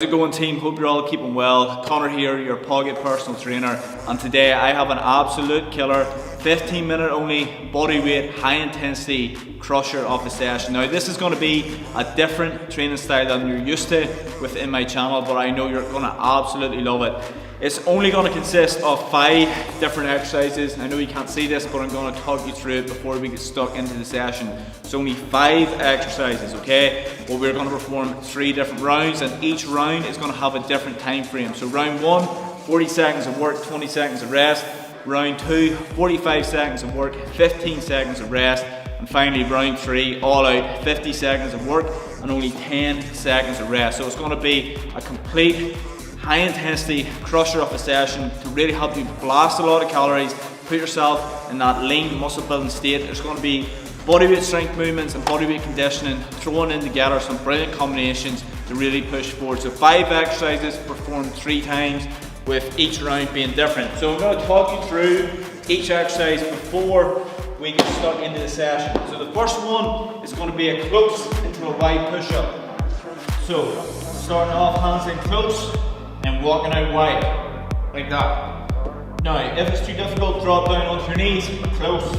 How's it going, team? Hope you're all keeping well. Conor here, your pocket personal trainer, and today I have an absolute killer 15-minute only bodyweight high intensity crusher of the session. Now this is going to be a different training style than you're used to within my channel, but I know you're going to absolutely love it. It's only going to consist of 5 different exercises. I know you can't see this, but I'm going to talk you through it before we get stuck into the session. It's only 5 exercises, okay? Well, we're going to perform 3 different rounds, and each round is going to have a different time frame. So round 1, 40 seconds of work, 20 seconds of rest. Round 2, 45 seconds of work, 15 seconds of rest. And finally round 3, all out, 50 seconds of work and only 10 seconds of rest. So it's going to be a complete high intensity crusher of a session to really help you blast a lot of calories, put yourself in that lean muscle building state. There's going to be bodyweight strength movements and bodyweight conditioning thrown in together, some brilliant combinations to really push forward. So 5 exercises performed 3 times, with each round being different. So I'm going to talk you through each exercise before we get stuck into the session. So the first one is going to be a close into a wide push-up. So starting off, hands in close and walking out wide, like that. Now, if it's too difficult, drop down onto your knees, close,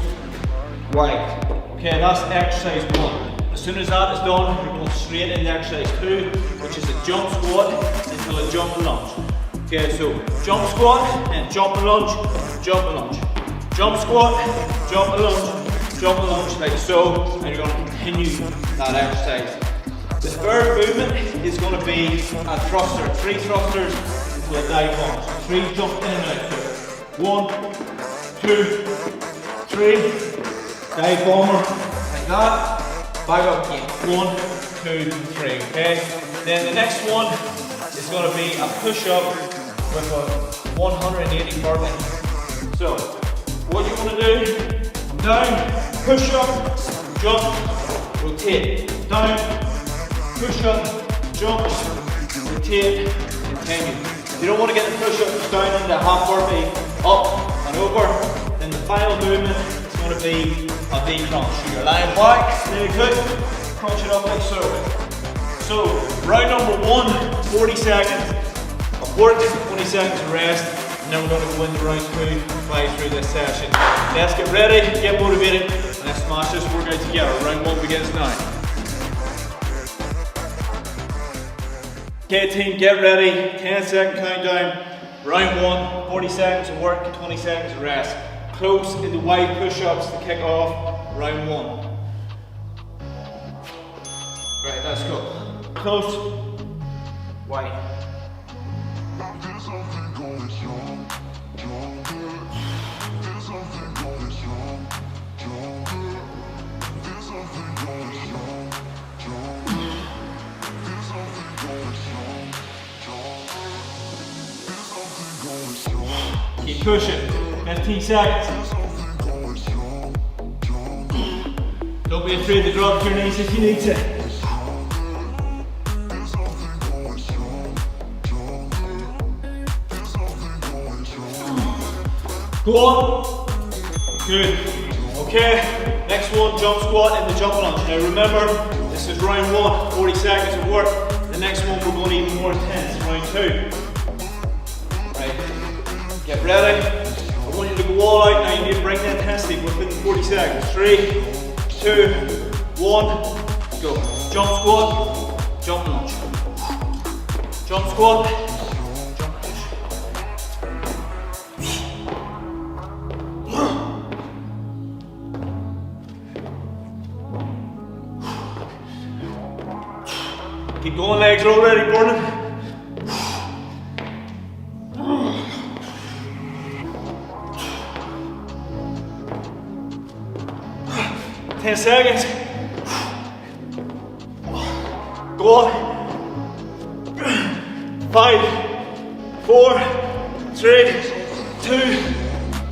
wide. Okay, that's exercise 1. As soon as that is done, you're going straight into exercise 2, which is a jump squat until a jump and lunge. Okay, so jump squat and jump and lunge, jump and lunge. Jump squat, jump and lunge, like so, and you're going to continue that exercise. The third movement is going to be a thruster, 3 thrusters into a dive bomb. So 3 jump in and out. 1, 2, 3, dive bomber, like that, back up again. 1, 2, 3, okay? Then the next one is going to be a push-up with a 180 burpee. So, what you want to do, down, push up, jump, rotate, down, push up, jump, rotate, continue. You don't want to get the push up down into half burpee, up and over. Then the final movement is going to be a V crunch. So you're lying back, really good, crunch it up like so. So, round number 1, 40 seconds of work, 20 seconds of rest, and then we're going to go into round 2 and fly through this session. Let's get ready, get motivated, and let's smash this workout together. Round 1 begins now. Okay team, get ready, 10-second countdown. Round 1, 40 seconds of work, 20 seconds of rest. Close into wide push-ups to kick off round 1. Right, let's go. Close, wide. Keep pushing, 15 seconds. Don't be afraid to drop to your knees if you need to. Go on. Good. Okay, next one, jump squat and the jump lunge. Now remember, this is round 1, 40 seconds of work. The next one we're going even more intense, round 2. Right, get ready. I want you to go all out now. You need to bring the intensity within 40 seconds. 3, 2, 1, go. Jump squat, jump lunge. Jump squat, jump lunge. Keep going, legs are already burning. 10 seconds. Go on. 5, 4, 3, 2,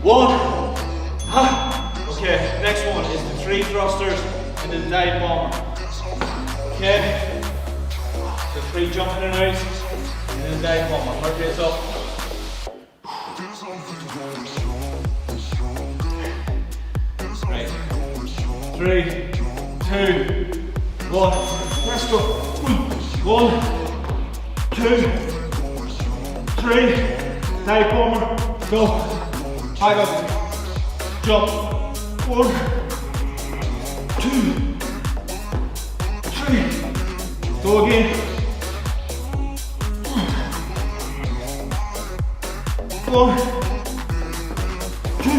1. Okay, next one is the 3 thrusters into the dive bomber. Okay, so 3 jumping and out, and then the dive bomber. Heart rate's up. Right. 3, 2, 1. Let's go. 1, 2, 3, dive bomber, go. Back up, jump. 1, 2, 3, go again. 1, 2,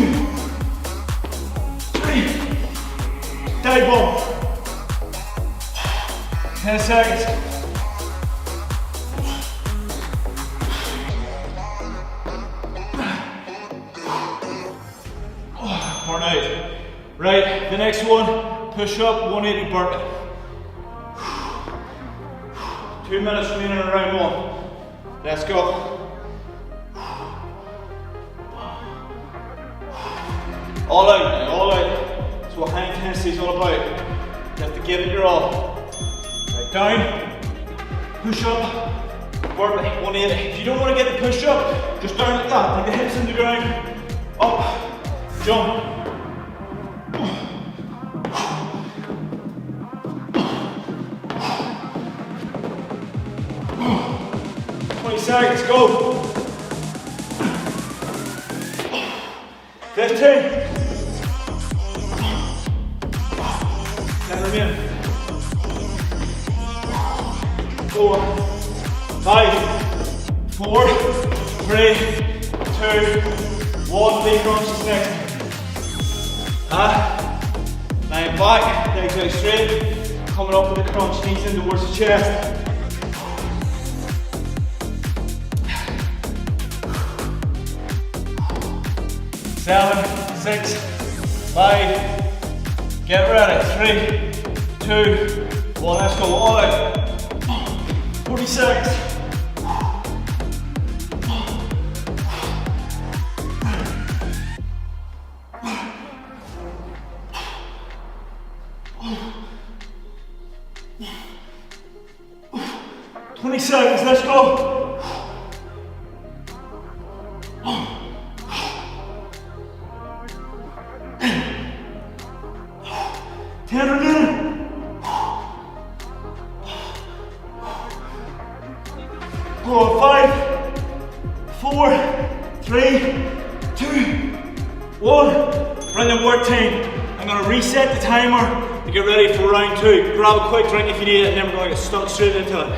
3, dive bomb. 10 seconds. Burn out. Right, the next one, push up, 180 burpee. 2 minutes remaining in round 1. Let's go. All out now, all out. That's what high intensity is all about. You have to give it your all. Right, down, push up, burpee, 180. If you don't want to get the push up, just down like that, like the hips in the ground, up, jump. 20 seconds, go. 15. 10 remain. 4, 5, 4, 3, 2, 1. Big crunches next. 9 back, legs out straight. Coming up with the crunch, knees in towards the chest. 7, 6, 5, get ready, 3, 2, 1, let's go, all out. 40 seconds. 20 seconds, let's go. 10 remaining. 5, 4, 3, 2, 1. Run the work time. I'm going to reset the timer to get ready for round 2. Grab a quick drink if you need it, and then we're going to get stuck straight into it.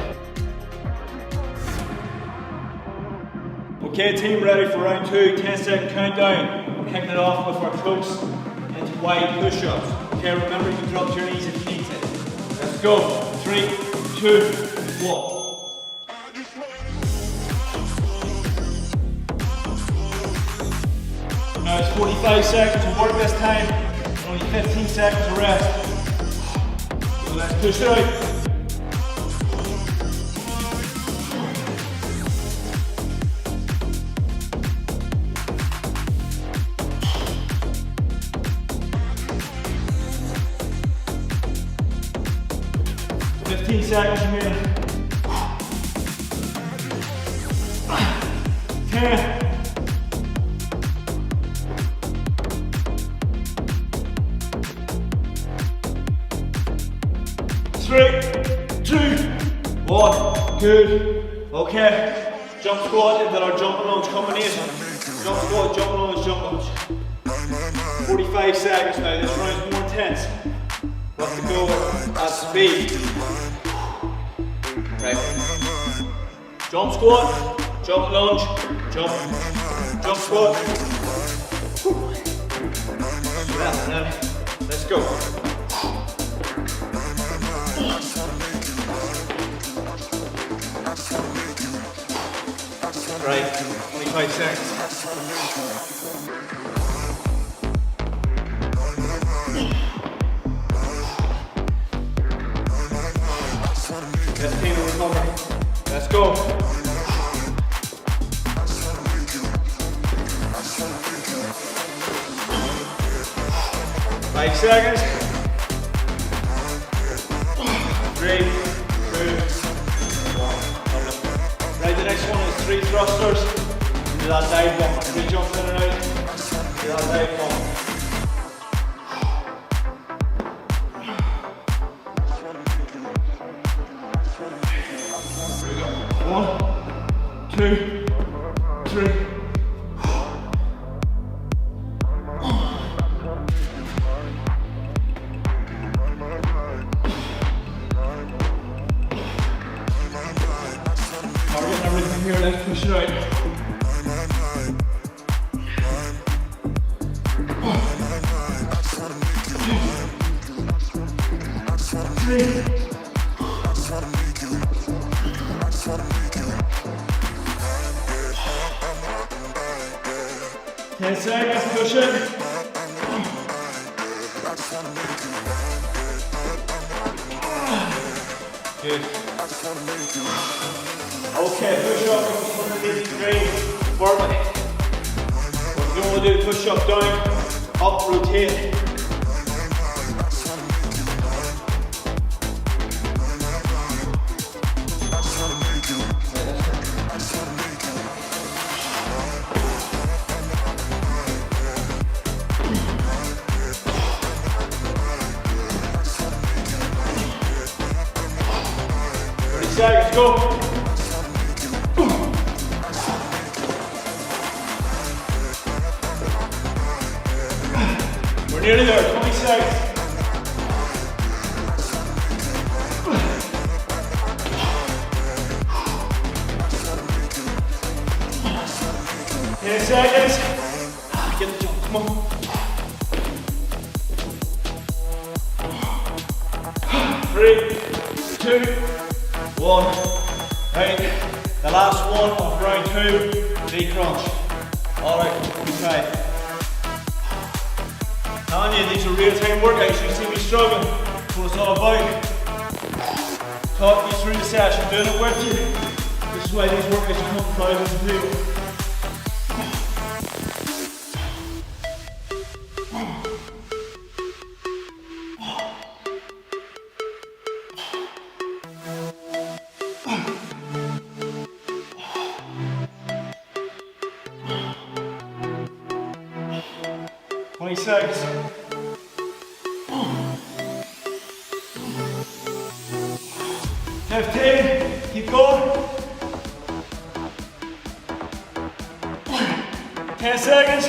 Okay team, ready for round 2, 10-second countdown. We're kicking it off with our close into wide push-ups. Okay, remember you can drop to your knees if you need to. Let's go. 3, 2, 1. Now it's 45 seconds of work this time, and only 15 seconds of rest. So let's push it out. 15 seconds remaining. 10. 3, 2, 1. Good. Okay. Jump squat into our jump and lunge combination. Jump squat, jump and lunge, jump lunge. 45 seconds now. This round's more intense. We have to go at speed. Right. Jump squat, jump lunge, jump squat. Let's go. Right, 25 seconds. 15 to recover. Let's go. 5 seconds. 3, 2, 1. Right, the next one is 3 thrusters. Do that dive bomb. 3 jumps in and out. Do that dive bomb. Here we go. 1, 2, 3. Target everything here, let's push it out. 3. 10 seconds, push it. Good. Okay, push up underneath the range. Burpee. What you want to do, push up, down, up, rotate. Seconds, go. We're nearly there, 20 seconds. Seconds. Get the jump, come on. 3, 2, 1. Right, the last one of round 2, knee crunch. Alright, we try. Telling you, these are real-time workouts. You see me struggling. That's what it's all about. Talking you through the session, doing it with you. This is why these workouts come from thousands of people. Seconds. 15. Keep going. 10 seconds.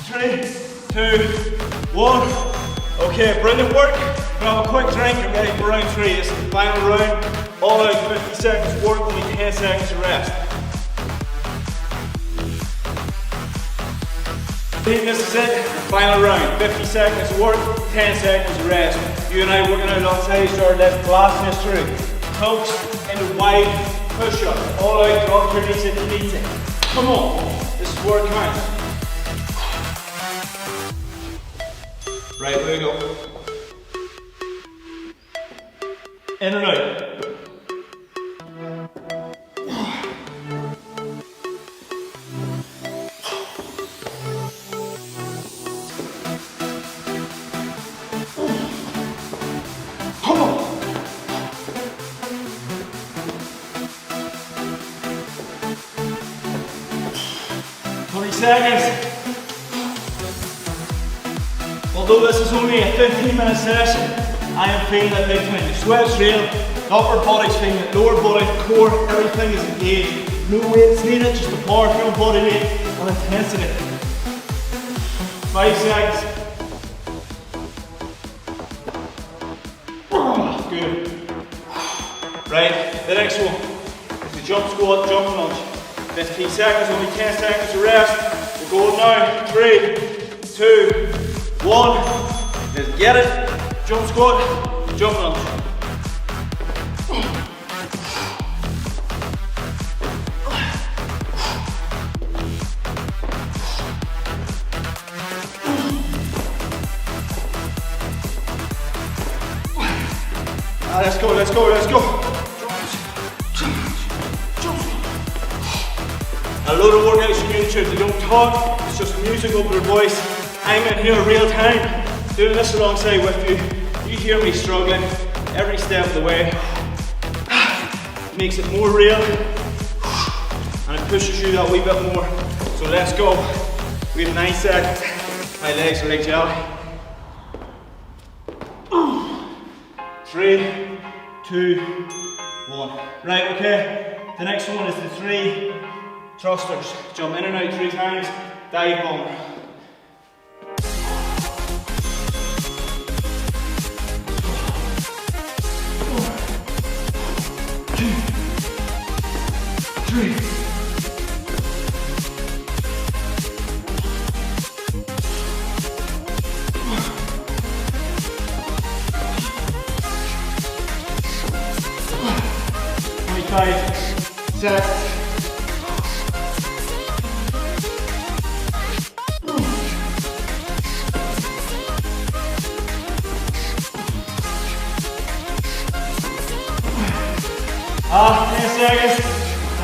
3, 2, 1. Okay, brilliant work. Grab a quick drink. You're ready for round 3. This is the final round. All out, 50 seconds work, only 10 seconds to rest. I think this is it, final round. 50 seconds of work, 10 seconds of rest. You and I working out alongside each other, let's blast this through. Tucks into wide push-up. All out, drop your knees if you need to. Come on, this is where it counts. Right, here we go. In and out. Come on. 20 seconds. Although this is only a 15-minute session, I am feeling it big time. The sweat's real, the upper body's feeling it, lower body, core, everything is engaged. No weights needed, just the powerful body weight and intensity. 5 seconds. Good. Right, the next one is the jump squat, jump lunge. 15 seconds, only 10 seconds to rest. We're going now. 3, 2, 1. Let's get it. Jump squat, jump lunge. Let's go, let's go, let's go. A load of workouts from YouTube, they don't talk, it's just music over their voice. I'm in here real time, doing this alongside with you. You hear me struggling every step of the way. It makes it more real and it pushes you that wee bit more. So let's go. We have 9 seconds. My legs are like jelly. 3, 2, 1. Right, okay. The next one is the 3 thrusters. Jump in and out 3 times, dive bomber. Set. Ah, 10 seconds.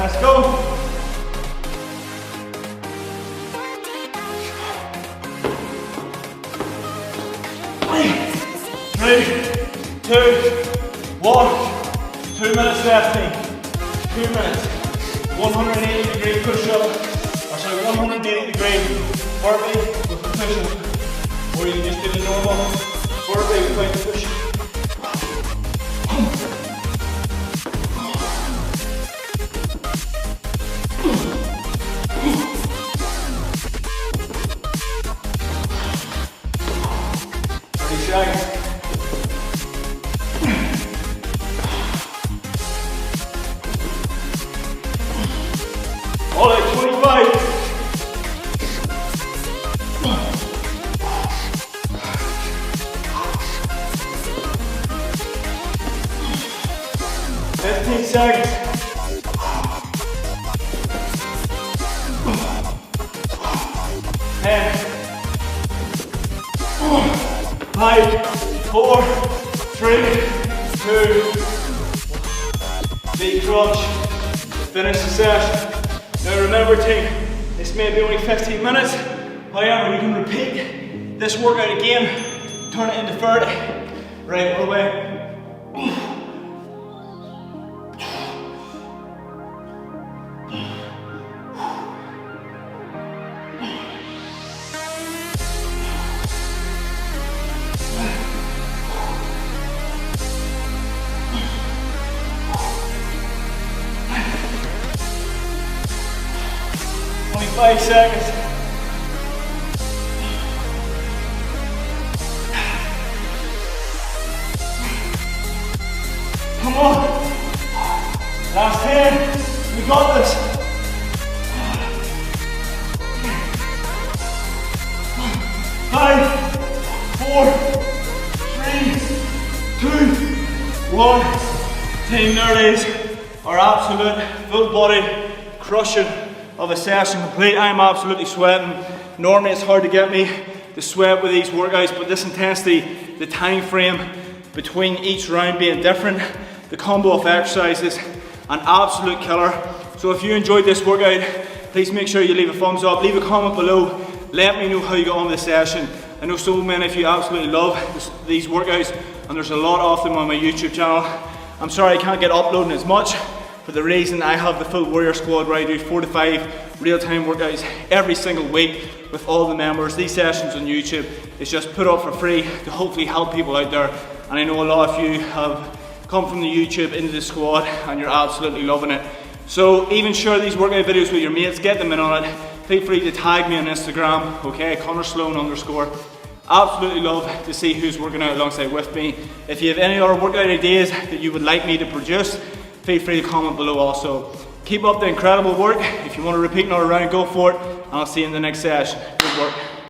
Let's go. 3, 2, 1. 2 minutes left, team. 2 minutes, 180 degree push-up, or sorry, 180 degree burpee with the push-up, or you can just do the normal burpee without the push-up. Seconds. All right, 25. 15 seconds. 10. 5, 4, 3, 2. Deep crunch to finish the session. Now remember team, this may be only 15 minutes, however you can repeat this workout again, turn it into 30. Right, we're away. 5 seconds. Come on. Last 10. We got this. 5, 4, 3, 2, 1. Team, there it is. Our absolute full body crushing of a session complete. I'm absolutely sweating. Normally it's hard to get me to sweat with these workouts, but this intensity, the time frame between each round being different, the combo of exercises, an absolute killer. So if you enjoyed this workout, please make sure you leave a thumbs up, leave a comment below, let me know how you got on with the session. I know so many of you absolutely love these workouts, and there's a lot of them on my YouTube channel. I'm sorry I can't get uploading as much, for the reason I have the full Warrior Squad where I do 4 to 5 real-time workouts every single week with all the members. These sessions on YouTube is just put up for free to hopefully help people out there, and I know a lot of you have come from the YouTube into the squad and you're absolutely loving it. So even share these workout videos with your mates, get them in on it. Feel free to tag me on Instagram, okay, Conor Sloan _. Absolutely love to see who's working out alongside with me. If you have any other workout ideas that you would like me to produce, feel free to comment below also. Keep up the incredible work. If you want to repeat another round, go for it. And I'll see you in the next session. Good work.